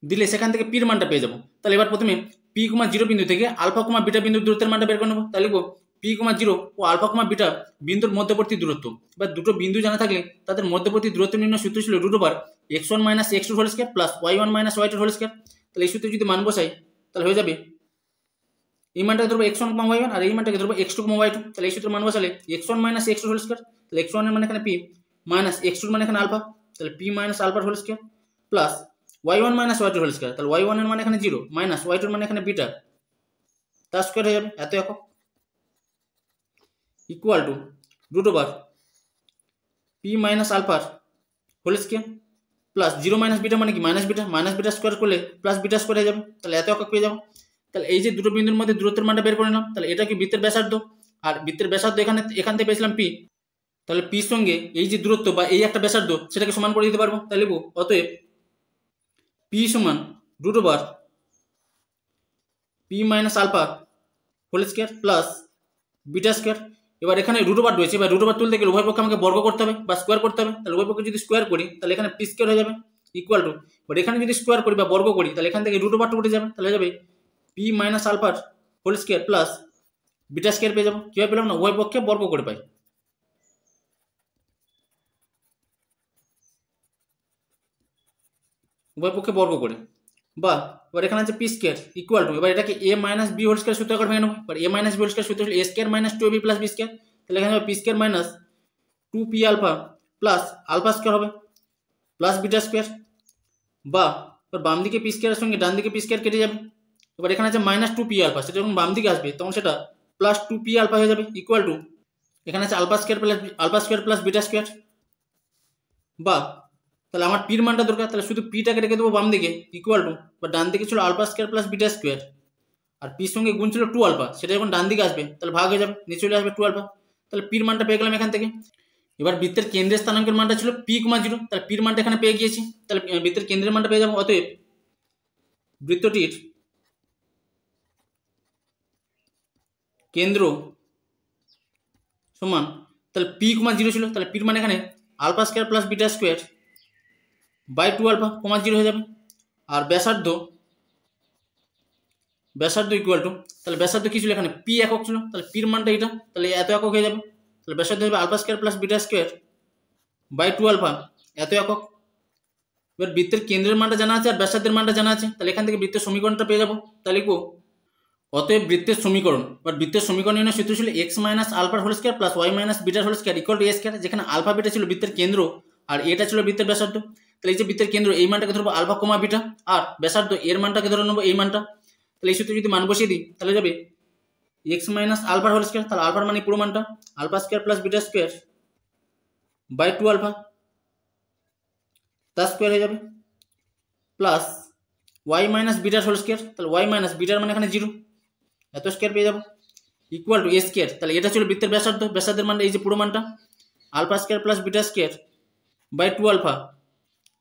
দিলে সেখান থেকে পির মানটা পেয়ে যাবো। তাহলে এবার প্রথমে P,0 বিন্দু থেকে আলফা কমা বিটা বিন্দুর দূরত্বের মানটা বের করে নেবো। তাহলে লিখবো P,0 ও আলফা কমা বিটা বিন্দুর মধ্যবর্তী দূরত্ব। এবার দুটো বিন্দু জানা থাকলে তাদের মধ্যবর্তী দূরত্ব নির্ণয় সূত্র ছিল √(x1 - x2) plus y1 - y2). তাহলে এই সূত্রে যদি মান বসাই তাহলে হয়ে যাবে, এই মানটাকে ধরবো x1, y1, আর এই মানটাকে ধরবো x2, y2। তাহলে এই সূত্রে মান বসালে x1 - x2², তাহলে x1 এর মানে এখানে P মাইনাস x2 এর মানে এখানে আলফা, তাহলে P - α² প্লাস y1 - y2², তাহলে y1 এর মানে এখানে 0 মাইনাস y2 এর মানে এখানে বিটা, তার স্কয়ার হয়ে যাবে এত একক, equal to √P - α² plus 0 minus beta মানে কি মাইনাস বিটা স্কয়ার করলে প্লাস বিটা স্কয়ার হয়ে যাবে, তাহলে এত একক পেয়ে যাবো। তাহলে এই যে দুটো বিন্দুর মধ্যে দূরত্বের মানটা বের করে নিলাম, তাহলে এটা কি বৃত্তের ব্যাসার্ধ, আর বৃত্তের ব্যাসার্ধ এখান থেকে পেয়েছিলাম P, তাহলে P সঙ্গে এই যে দূরত্ব বা এই একটা ব্যাসার্ধ সেটাকে সমান করে দিতে পারবো। তাহলে লিখবো অতএব P সমান √P - α² প্লাস বিটা স্কয়ার। এবার এখানে √, রয়েছে, এবার √, তুলতে গেলে উভয় পক্ষে আমাকে বর্গ করতে হবে বা স্কোয়ার করতে হবে। তাহলে উভয় পক্ষে যদি স্কোয়ার করি তাহলে এখানে P² হয়ে যাবে, ইকুয়াল টু, বাট এখানে যদি স্কোয়ার করি বা বর্গ করি তাহলে এখান থেকে √টা উঠে যাবে, তাহলে যাবে P - α² প্লাস বিটা স্কয়ার পেয়ে যাবো। কীভাবে পেলাম না, উভয় পক্ষে বর্গ করে পাই, উভয় পক্ষে বর্গ করে, বা এবার এখানে আছে P² ইকুয়াল টু, এবার এটাকে a - b² সূত্র আকারে ভেঙে নেবো। এবার a - b² সূত্র হলো a² - 2ab প্লাস b², তাহলে এখানে হবে P² minus 2p alpha plus α² হবে প্লাস বিটা স্কোয়ার, বা এবার বাম দিকে P² এর সঙ্গে ডান দিকে P² কেটে যাবে। এবার এখানে আছে -2p আলফা, সেটা যখন বাম দিকে আসবে তখন সেটা প্লাস 2p আলফা হয়ে যাবে, ইকুয়াল টু এখানে আছে α² প্লাস বিটা স্কোয়ার, বা তাহলে আমার পির মানটা দরকার, তাহলে শুধু পিটাকে রেখে দেবো বাম দিকে, ইকুয়াল টু, বা ডান দিকে ছিল α² প্লাস বিটা স্কোয়ার, আর পির সঙ্গে গুণ ছিল 2 আলফা, সেটা যখন ডান দিকে আসবে তাহলে ভাগ হয়ে যাবে, নিচে চলে আসবে 2 আলফা। তাহলে পির মানটা পেয়ে গেলাম এখান থেকে। এবার বৃত্তের কেন্দ্রের স্থানাঙ্কের মানটা ছিল P,0, তাহলে পির মানটা এখানে পেয়ে গিয়েছি, তাহলে বৃত্তের কেন্দ্রের মানটা পেয়ে যাবো। অতএব বৃত্তটির কেন্দ্র সমান, তাহলে P,0 ছিল, তাহলে পির মানে এখানে α² plus beta square by 2 alpha, 0 হয়ে যাবে। আর ব্যাসার্ধ ইকুয়াল টু, তাহলে ব্যাসার্ধ কি ছিল এখানে P একক ছিল, তাহলে পির মানটা এটা, তাহলে এত একক হয়ে যাবে। তাহলে ব্যাসার্ধ হবে α² plus beta square by 2 alpha, এত একক। এবার বৃত্তের কেন্দ্রের মানটা জানা আছে আর ব্যাসার্ধের মানটা জানা আছে, তাহলে এখান থেকে বৃত্তের সমীকরণটা পেয়ে যাবো। তাহলে লিখবো অতএব বৃত্তের সমীকরণ, বা বৃত্তের সমীকরণের সূত্র ছিল x - α² plus y - β² equal to a², যেখানে আলফা বিটা ছিল বৃত্তের কেন্দ্র আর এটা ছিল বৃত্তের ব্যাসার্ধ। তাহলে এই যে বৃত্তের কেন্দ্র, এই মানটাকে ধরবো আলফা কমা বিটা, আর ব্যাসার্ধ এর মানটাকে ধরে নেবো এই মানটা। তাহলে এই সূত্রে যদি মান বসিয়ে দিই তাহলে যাবে x - α², তাহলে আলফার মানে পুরো মানটা α² plus beta square by 2 alpha, তার স্কোয়ার হয়ে যাবে, প্লাস y - β², তাহলে y - বিটার মানে এখানে 0, এত স্কোয়ার পেয়ে যাবো, ইকুয়াল টু a²। তাহলে এটা ছিল বৃত্তের ব্যাসার্ধের মানটা এই যে পুরো মানটা α² plus beta square by 2 alpha,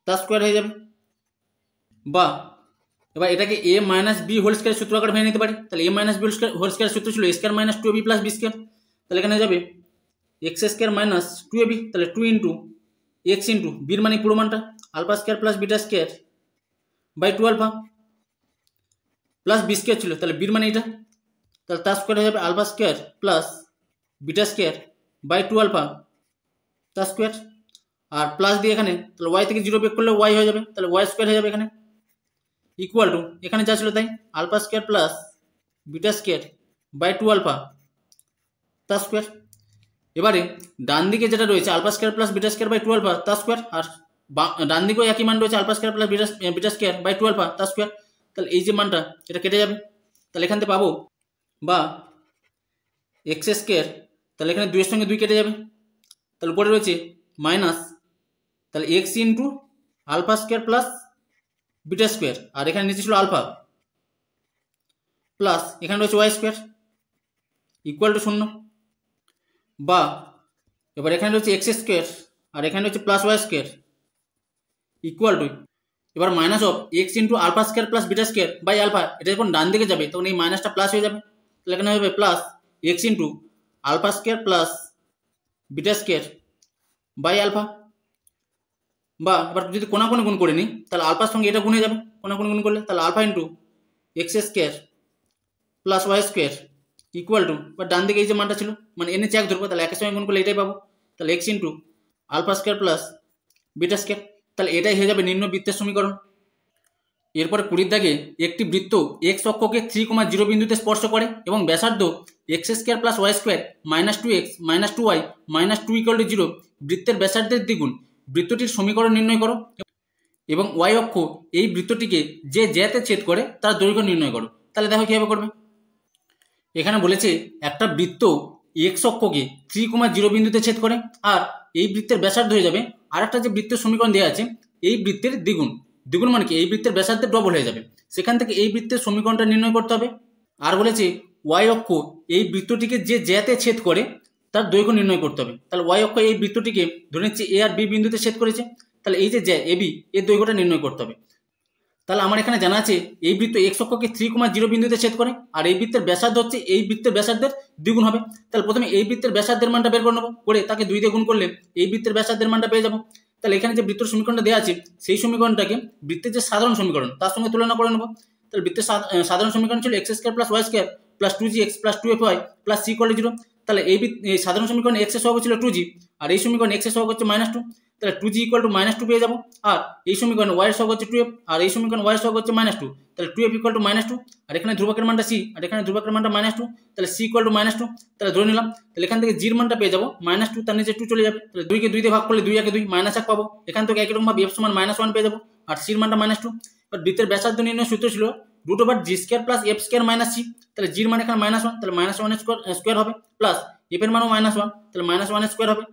তার স্কোয়ার হয়ে যাবে। বা এবার এটাকে a - b² সূত্র আকারে ভেঙে নিতে পারি, তাহলে a - b² সূত্র ছিল a² - 2ab প্লাস b², তাহলে এখানে যাবে x² - 2ab, তাহলে 2 ইন্টু x ইন্টু বির মানে পুরো মানটা α² plus beta square by 2 alpha plus b² ছিল, তাহলে বির মানে এটা, তাহলে তার স্কোয়ার হয়ে যাবে α² plus beta square by 2 alpha, তার স্কোয়ার, আর প্লাস দিয়ে এখানে তাহলে y থেকে 0 বিয়োগ করলে y হয়ে যাবে, তাহলে y² হয়ে যাবে এখানে, ইকুয়াল টু এখানে যা ছিল তাই α² plus beta square by 2 alpha, তার স্কোয়ার। এবারে ডান দিকে যেটা রয়েছে α² plus beta square by 2 alpha, তার স্কোয়ার, আর ডান দিকেও একই মান রয়েছে α² plus beta square by 2 alpha, তার স্কোয়ার। তাহলে এই যে মানটা এটা কেটে যাবে, তাহলে এখান থেকে পাবো, বা x², তাহলে এখানে 2 এর সঙ্গে 2 কেটে যাবে, তাহলে উপরে রয়েছে মাইনাস, তাহলে x into α² plus beta square, আর এখানে নিচে ছিল আলফা, প্লাস এখানে রয়েছে y² ইকুয়াল টু 0, বা এবার এখানে রয়েছে x² আর এখানে রয়েছে প্লাস y², ইকুয়াল টু, এবার minus of x into alpha square plus beta square by alpha, এটা যখন ডান দিকে যাবে তখন এই মাইনাসটা প্লাস হয়ে যাবে, তাহলে এখানে হবে plus x into alpha square plus beta square by alpha, বা এবার যদি কোনাকুনি গুণ করে নিই তাহলে আলফার সঙ্গে এটা গুণে যাবে, কোনাকুনি গুণ করলে তাহলে alpha into x square plus Y square equal to, বা ডান দিকে এই যে মানটা ছিল মানে এনে চেক ধরবো, তাহলে একের সঙ্গে গুণ করলে এটাই পাবো, তাহলে x into alpha square plus beta square, তাহলে এটাই হয়ে যাবে নিম্ন বৃত্তের সমীকরণ। এরপরে 20 দাগে একটি বৃত্ত এক্স অক্ষকে 3,0 বিন্দুতে স্পর্শ করে এবং ব্যাসার্ধ x square plus Y square minus 2x minus 2y minus 2 equal to 0, বৃত্তের ব্যাসার্ধের দ্বিগুণ, বৃত্তটির সমীকরণ নির্ণয় করো এবং ওয়াই অক্ষ এই বৃত্তটিকে যে জ্যাতে ছেদ করে তার দৈর্ঘ্য নির্ণয় করো। তাহলে দেখো কীভাবে করবে, এখানে বলেছে একটা বৃত্ত এক্স অক্ষকে 3,0 বিন্দুতে ছেদ করে আর এই বৃত্তের ব্যাসার্ধ হয়ে যাবে আর একটা যে বৃত্তের সমীকরণ দেওয়া আছে এই বৃত্তের দ্বিগুণ, দ্বিগুণ মানে কি এই বৃত্তের ব্যাসার্ধের ডবল হয়ে যাবে, সেখান থেকে এই বৃত্তের সমীকরণটা নির্ণয় করতে হবে। আর বলেছে ওয়াই অক্ষ এই বৃত্তটিকে যে জ্যাতে ছেদ করে তার দৈর্ঘ্য নির্ণয় করতে হবে, তাহলে ওয়াই অক্ষ এই বৃত্তটিকে ধরে নিচ্ছে এ আর বি বিন্দুতে ছেদ করেছে, তাহলে এই যে জ্যা এ বি এর দৈর্ঘ্যটা নির্ণয় করতে হবে। তাহলে আমার এখানে জানা আছে এই বৃত্ত এক্স অক্ষকে 3,0 বিন্দুতে ছেদ করে আর এই বৃত্তের ব্যাসার্ধ হচ্ছে এই বৃত্তের ব্যাসার্ধের দ্বিগুণ হবে, তাহলে প্রথমে এই বৃত্তের ব্যাসার্ধের মানটা বের করে নেবো, করে তাকে 2 দিয়ে গুণ করলে এই বৃত্তের ব্যাসার্ধের মানটা পেয়ে যাবো। তাহলে এখানে যে বৃত্তের সমীকরণটা দেওয়া আছে সেই সমীকরণটাকে বৃত্তের যে সাধারণ সমীকরণ তার সঙ্গে তুলনা করে নেবো, তাহলে বৃত্তের সাধারণ সমীকরণ ছিল x square plus Y square plus 2gx plus 2fy plus c equal to 0, তাহলে এই সাধারণ সমীকরণ এক্স এর সহগ ছিল 2g আর এই সমীকরণ এক্স এর সহগ হচ্ছে -2, তাহলে 2g ইকুয়াল টু -2 পেয়ে যাবো, আর এই সমীকরণ y এর সহগ হচ্ছে 2f আর এই সমীকরণ y এর সহগ হচ্ছে -2, তাহলে 2f ইকুয়াল টু -2 আর এখানে ধ্রুবকের মানটা c আর এখানে ধ্রুবকের মানটা -2, তাহলে c ইকুয়াল টু -2, তাহলে ধরে নিলাম, তাহলে এখান থেকে g এর মানটা পেয়ে যাবো -2, তার নিচে 2 চলে যাবে, তাহলে 2 কে 2 দিয়ে ভাগ করলে 2 একে 2 -1 পাবো, এখান থেকে একই রকম ভাবে f সমান -1 পেয়ে যাবো আর c এর মানটা -2। এবার বৃত্তের ব্যাসার্ধ নির্ণয় সূত্র ছিল √g square plus f square minus c, তাহলে g এর মান এখানে -1 তাহলে -1 স্কয়ার হবে প্লাস f এর মানও -1 তাহলে -1 স্কয়ার হবে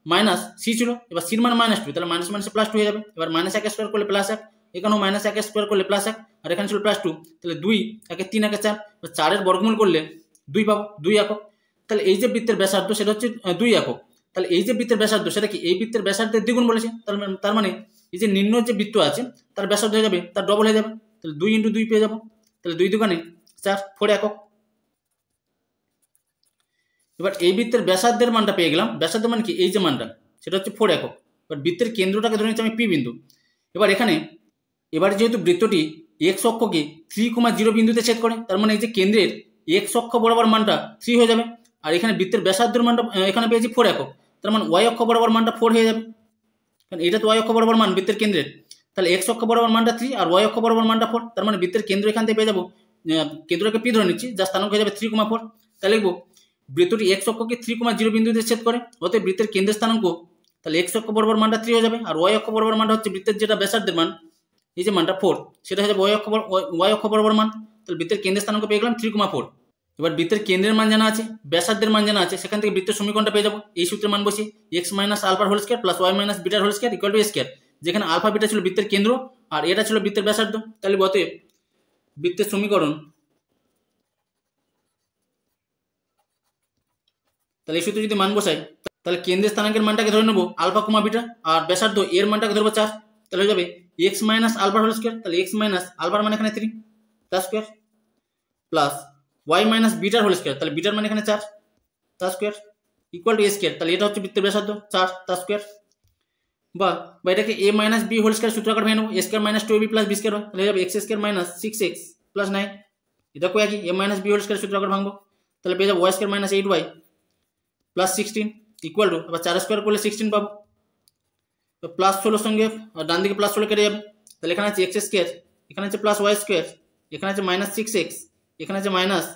মাইনাস c ছিল, এবার c এর মান -2 তাহলে মাইনাস মাইনাসে প্লাস 2 হয়ে যাবে, এবার -1 স্কয়ার করলে +1, এখানেও -1 স্কয়ার করলে +1 আর এখানে ছিল +2, তাহলে 2 একে 3 একে 4, 4 এর বর্গমূল করলে 2 পাবো, 2 একক, তাহলে এই যে বৃত্তের ব্যাসার্ধ সেটা হচ্ছে 2 একক, তাহলে এই যে বৃত্তের ব্যাসার্ধ সেটা কি এই বৃত্তের ব্যাসার্ধের দ্বিগুণ বলেছে, তার মানে এই যে নিম্ন যে বৃত্ত আছে তার ব্যাসার্ধ হয়ে যাবে তার ডবল হয়ে যাবে, তাহলে 2 × 2 পেয়ে যাবো, তাহলে 2 দুগুণে 4 4 একক। এবার এই বৃত্তের ব্যাসার্ধের মানটা পেয়ে গেলাম, ব্যাসার্ধ মানে কি এই যে মানটা সেটা হচ্ছে 4 একক। এবার বৃত্তের কেন্দ্রটাকে ধরে নিচ্ছি আমি পি বিন্দু, এবার যেহেতু বৃত্তটি এক্স অক্ষকে 3,0 বিন্দুতে ছেদ করে তার মানে এই যে কেন্দ্রের এক্স অক্ষ বরাবর মানটা 3 হয়ে যাবে আর এখানে বৃত্তের ব্যাসার্ধের মানটা এখানে পেয়েছি 4 একক, তার মানে ওয়াই অক্ষ বরাবর মানটা 4 হয়ে যাবে, কারণ এটা তো ওয়াই অক্ষ বরাবর মান বৃত্তের কেন্দ্রের, তাহলে এক্স অক্ষ বরাবর মানটা 3 আর ওয়াই অক্ষ বরাবর মানটা 4, তার মানে বৃত্তের কেন্দ্র এখান থেকে পেয়ে যাবো, কেন্দ্রটাকে পি ধরে নিচ্ছি যার স্থানাঙ্ক হয়ে যাবে 3,4, তাহলে লিখবো বৃত্তটি এক্স অক্ষকে 3,0 বিন্দুতে ছেদ করে, অতএব বৃত্তের কেন্দ্রের স্থানাঙ্ক তাহলে এক্স অক্ষ বরাবর মানটা 3 হয়ে যাবে আর ওয়াই অক্ষ বরাবর মানটা হচ্ছে বৃত্তের যেটা ব্যাসার্ধের মান এই যে মানটা 4 সেটা হয়ে যাবে ওয়াই অক্ষ বরাবর মান, তাহলে বৃত্তের কেন্দ্রের স্থানাঙ্ক পেয়ে গেলাম 3,4। এবার বৃত্তের কেন্দ্রের মান জানা আছে, ব্যাসার্ধের মান জানা আছে, সেখান থেকে বৃত্তের সমীকরণটা পেয়ে যাবো, এই সূত্রের মান বসি এক্স মাইনাস আলফার whole square plus y minus বিটার whole square equal to a square, যেখানে আলফা বিটা ছিল বৃত্তের কেন্দ্র আর এটা ছিল বৃত্তের ব্যাসার্ধ, তাহলে অতএব বৃত্তের সমীকরণ, তাহলে এই সূত্রে যদি মান বসাই তাহলে কেন্দ্রের স্থানাঙ্কের মানটাকে ধরে নেবো আলফা কমা বিটা আর ব্যাসার্ধ এর মানটাকে ধরবো 4, তাহলে হয়ে যাবে এক্স মাইনাস আলফার হোল স্কয়ার, তাহলে এক্স মাইনাস আলফার মান এখানে 3 তার স্কয়ার প্লাস ওয়াই মাইনাস বিটার হোল স্কয়ার, তাহলে বিটার মান এখানে 4 তার square equal to a square, তাহলে এটা হচ্ছে বৃত্তের ব্যাসার্ধ 4 তার স্কয়ার, বা এটাকে A minus B whole square সূত্র আকার ভেঙে নেবো, A square minus 2ab plus B square হয়, তাহলে যাবে x square minus 6x plus 9, এটা কো একই a minus B whole square সূত্র আকার ভাঙবো, তাহলে পেয়ে যাবো y square minus 8y plus 16 equal to আবার 4 স্কয়ার করলে 16 পাবো, তো প্লাস 16 সঙ্গে ডান দিকে প্লাস 16 কেটে যাবে, তাহলে এখানে আছে এক্স স্কয়ার, এখানে আছে প্লাস ওয়াই স্কয়ার, এখানে আছে মাইনাস 6x, এখানে আছে মাইনাস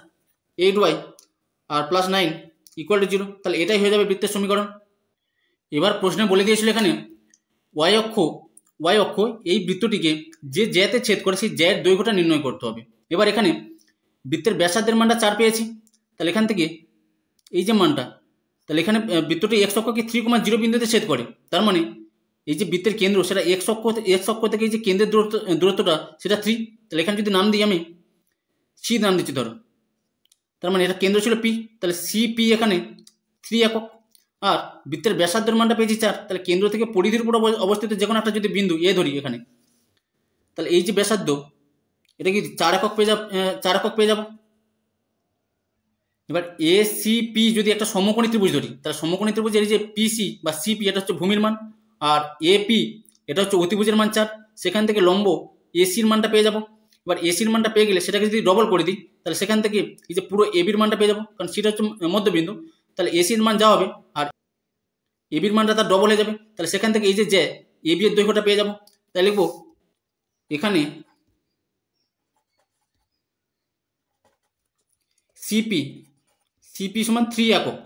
8y আর প্লাস 9 ইকুয়াল টু 0, তাহলে এটাই হয়ে যাবে বৃত্তের সমীকরণ। এবার প্রশ্নে বলে দিয়েছিল এখানে ওয়াই অক্ষ এই বৃত্তটিকে যে জ্যাতে ছেদ করে সেই জ্যায়ের দৈর্ঘ্যটা নির্ণয় করতে হবে। এবার এখানে বৃত্তের ব্যাসার্ধের মানটা 4 পেয়েছি, তাহলে এখান থেকে এই যে মানটা, তাহলে এখানে বৃত্তটি এক্স অক্ষকে 3,0 বিন্দুতে ছেদ করে, তার মানে এই যে বৃত্তের কেন্দ্র সেটা এক্স অক্ষ থেকে এই যে কেন্দ্রের দূরত্বটা সেটা 3, তাহলে এখানে যদি নাম দিই আমি সি নাম দিচ্ছি ধরো, তার মানে এটা কেন্দ্র ছিল পি, তাহলে সি পি এখানে 3 একক, আর বৃত্তের ব্যাসার্ধের মানটা পেয়েছি 4, তাহলে কেন্দ্র থেকে পরিধির উপর অবস্থিত যে কোনো একটা যদি বিন্দু এ ধরি এখানে, তাহলে এই যে ব্যাসার্ধ এটা কি 4 একক পেয়ে যাব, 4 একক পেয়ে যাব। এবার এ সি পি যদি একটা সমকোণী ত্রিভুজ ধরি, তাহলে সমকোণী ত্রিভুজের এই যে পিসি বা সিপি এটা হচ্ছে ভূমির মান, আর এপি এটা হচ্ছে অতিভুজের মান 4, সেখান থেকে লম্ব এসির মানটা পেয়ে যাব। এবার এসির মানটা পেয়ে গেলে সেটাকে যদি ডবল করে দিই, তাহলে সেখান থেকে এই যে পুরো এবির মানটা পেয়ে যাবো, কারণ সেটা হচ্ছে মধ্যবিন্দু, তাহলে এসির মান যা হবে আর এবির মানটা তার ডবল হয়ে যাবে, তাহলে সেখান থেকে এই যে এবি এর দৈর্ঘ্যটা পেয়ে যাবো। তাই লিখবো এখানে সিপি সিপি সমান 3 একক।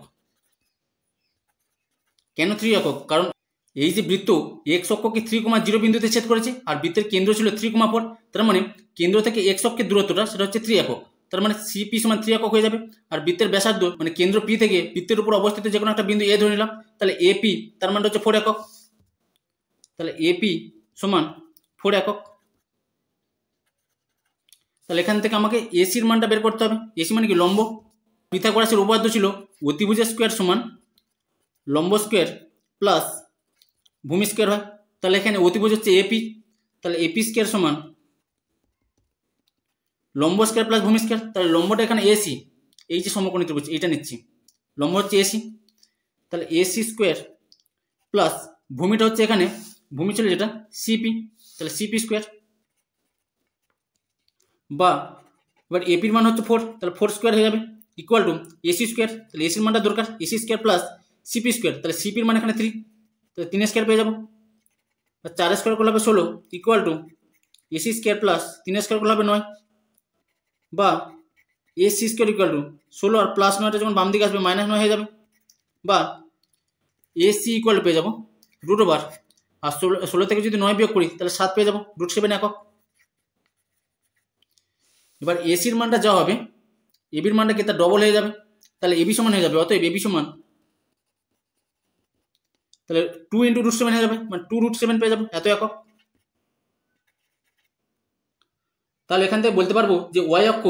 কেন 3 একক? কারণ এই যে বৃত্ত এক্স অক্ষকে 3,0 বিন্দুতে ছেদ করেছে, আর বৃত্তের কেন্দ্র ছিল 3,4, তার মানে কেন্দ্র থেকে এক্স অক্ষের দূরত্বটা সেটা হচ্ছে 3 একক। তার মানে সিপি সমান 3 একক হয়ে যাবে। আর বৃত্তের ব্যাসার্ধ মানে কেন্দ্র পি থেকে বৃত্তের উপর অবস্থিত যে কোনো একটা বিন্দু এ ধরে নিলাম, তাহলে এপি তার মানটা হচ্ছে 4 একক। তাহলে এপি সমান 4 একক। তাহলে এখান থেকে আমাকে এসির মানটা বের করতে হবে। এসি মানে কি? লম্ব। পিথাগোরাসের উপপাদ্য ছিল অতিভুজের স্কোয়ার সমান লম্ব স্কোয়ার প্লাস ভূমি স্কোয়ার হয়। তাহলে এখানে অতিভুজ হচ্ছে এপি, তাহলে এপি স্কোয়ার সমান লম্ব স্কোয়ার প্লাস ভূমি স্কোয়ার। তাহলে লম্বটা এখানে এসি, এই যে সমকোণী ত্রিভুজ এইটা নিচ্ছি, লম্ব হচ্ছে এসি, তাহলে এসি স্কোয়ার প্লাস ভূমিটা হচ্ছে এখানে ভূমি ছিল যেটা সিপি, তাহলে সিপি স্কোয়ার। বা এবার এপির মান হচ্ছে 4, তাহলে 4 স্কোয়ার হয়ে যাবে ইকুয়াল টু এসি স্কোয়ার, তাহলে এসির মানটা দরকার AC square plus CP square, তাহলে সিপির মান এখানে 3, তাহলে 3 স্কোয়ার পেয়ে যাবো। আর 4 স্কোয়ার করলে হবে 16 equal to AC square plus 3 square করলে হবে 9, বা এসি স্কোয়ার ইকুয়াল টু 16 আর প্লাস 9টা যখন বাম দিকে আসবে -9 হয়ে যাবে, বা এসি ইকুয়াল পেয়ে যাবো √, আর 16 থেকে যদি 9 বিয়োগ করি তাহলে 7 পেয়ে যাবো, √7 একক। এবার এসির মানটা যা হবে এবির মানটা কি তার ডবল হয়ে যাবে, তাহলে এবি সমান হয়ে যাবে, অতএব এবি সমান তাহলে 2 × √7 হয়ে যাবে, মানে 2√7 পেয়ে যাবো, এত একক। তাহলে এখান থেকে বলতে পারবো যে ওয়াই অক্ষ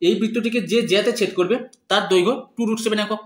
এই বৃত্তটিকে যে জ্যাতে ছেদ করবে তার দৈর্ঘ্য 2√7 একক।